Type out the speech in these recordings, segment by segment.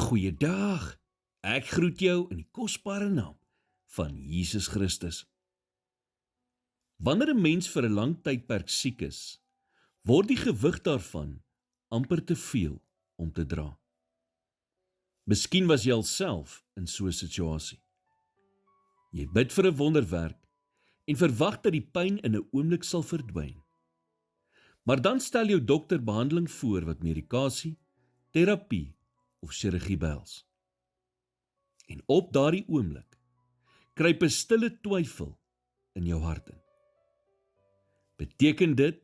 Goeiedag, ek groet jou in die kosbare naam van Jesus Christus. Wanneer 'n mens vir 'n lang tydperk siek is, word die gewig daarvan amper te veel om te dra. Miskien was jy alself in so 'n situasie. Jy bid vir 'n wonderwerk en verwag dat die pyn in 'n oomblik sal verdwyn. Maar dan stel jou dokter behandeling voor wat medikasie, terapie of chirurgie behels. En op daardie oomblik kruip 'n stille twyfel in jou hart in. Beteken dit,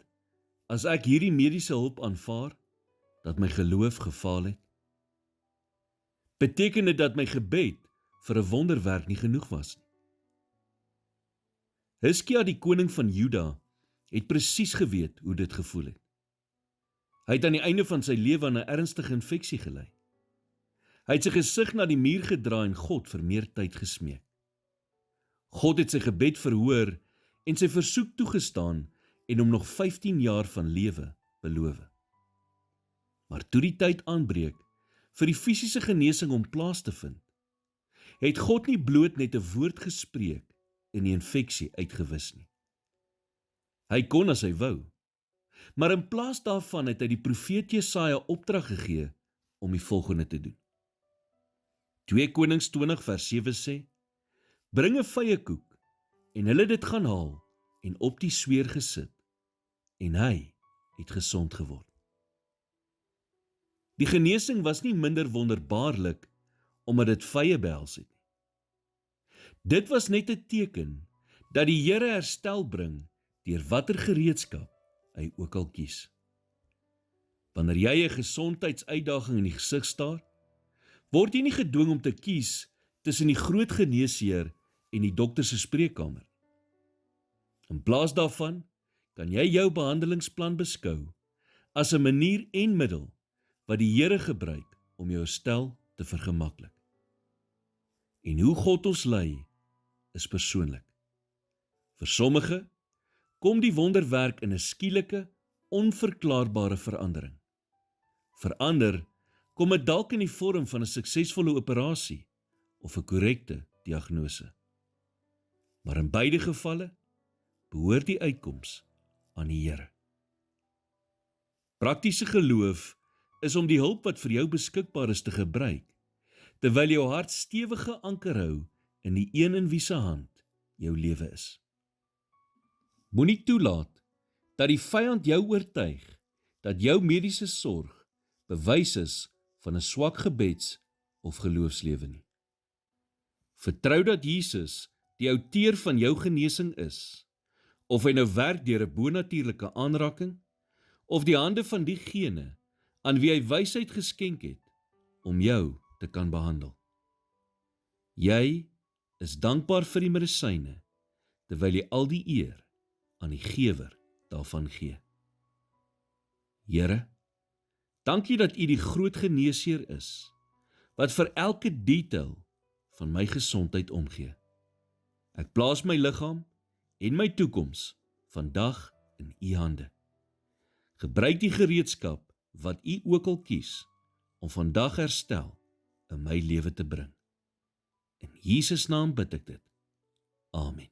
as ek hierdie mediese hulp aanvaar, dat my geloof gefaal het? Beteken dit dat my gebed vir 'n wonderwerk nie genoeg was nie? Hizkia, die koning van Juda, het presies geweet hoe dit gevoel het. Hy het aan die einde van sy lewe aan 'n ernstige infeksie gely. Hy het sy gesig na die muur gedraai en God vir meer tyd gesmeek. God het sy gebed verhoor en sy versoek toegestaan en hom nog 15 jaar van lewe beloof. Maar toe die tyd aanbreek vir die fisiese genesing om plaas te vind, het God nie bloot net 'n woord gespreek en die infeksie uitgewis nie. Hy kon as hy wou, maar in plaas daarvan het hy die profeet Jesaja opdrag gegee om die volgende te doen. 2 Konings 20 vers 7 sê, bring 'n vyekoek, en hulle dit gaan haal en op die sweer gesit, en hy het gesond geword. Die genesing was nie minder wonderbaarlik omdat dit vye behels het nie. Dit was net 'n teken dat die Here herstel bring deur watter gereedskap hy ook al kies. Wanneer jy 'n gesondheidsuitdaging in die gesig staar, word jy nie gedwing om te kies tussen die groot geneesheer en die dokter se spreekkamer. In plaas daarvan kan jy jou behandelingsplan beskou as 'n manier en middel wat die Here gebruik om jou herstel te vergemaklik. En hoe God ons lei is persoonlik. Vir sommige kom die wonderwerk in 'n skielike, onverklaarbare verandering. Vir ander kom dit dalk in die vorm van 'n suksesvolle operasie of 'n korrekte diagnose. Maar in beide gevalle behoort die uitkoms aan die Here. Praktiese geloof is om die hulp wat vir jou beskikbaar is te gebruik, terwyl jou hart stewige anker hou in die een in wie se hand jou lewe is. Moenie toelaat dat die vyand jou oortuig dat jou mediese sorg bewys is van 'n swak gebeds- of geloofslewe nie. Vertrou dat Jesus die outeur van jou genesing is, of hy nou werk deur 'n bonatuurlike aanraking, of die hande van diegene aan wie hy wysheid geskenk het, om jou te kan behandel. Jy is dankbaar vir die medisyne, terwyl jy al die eer aan die gewer daarvan gee. Here, dankie dat U die groot geneesheer is, wat vir elke detail van my gesondheid omgee. Ek plaas my liggaam en my toekoms vandag in U hande. Gebruik die gereedskap wat U ook al kies om vandag herstel in my lewe te bring. In Jesus naam bid ek dit. Amen.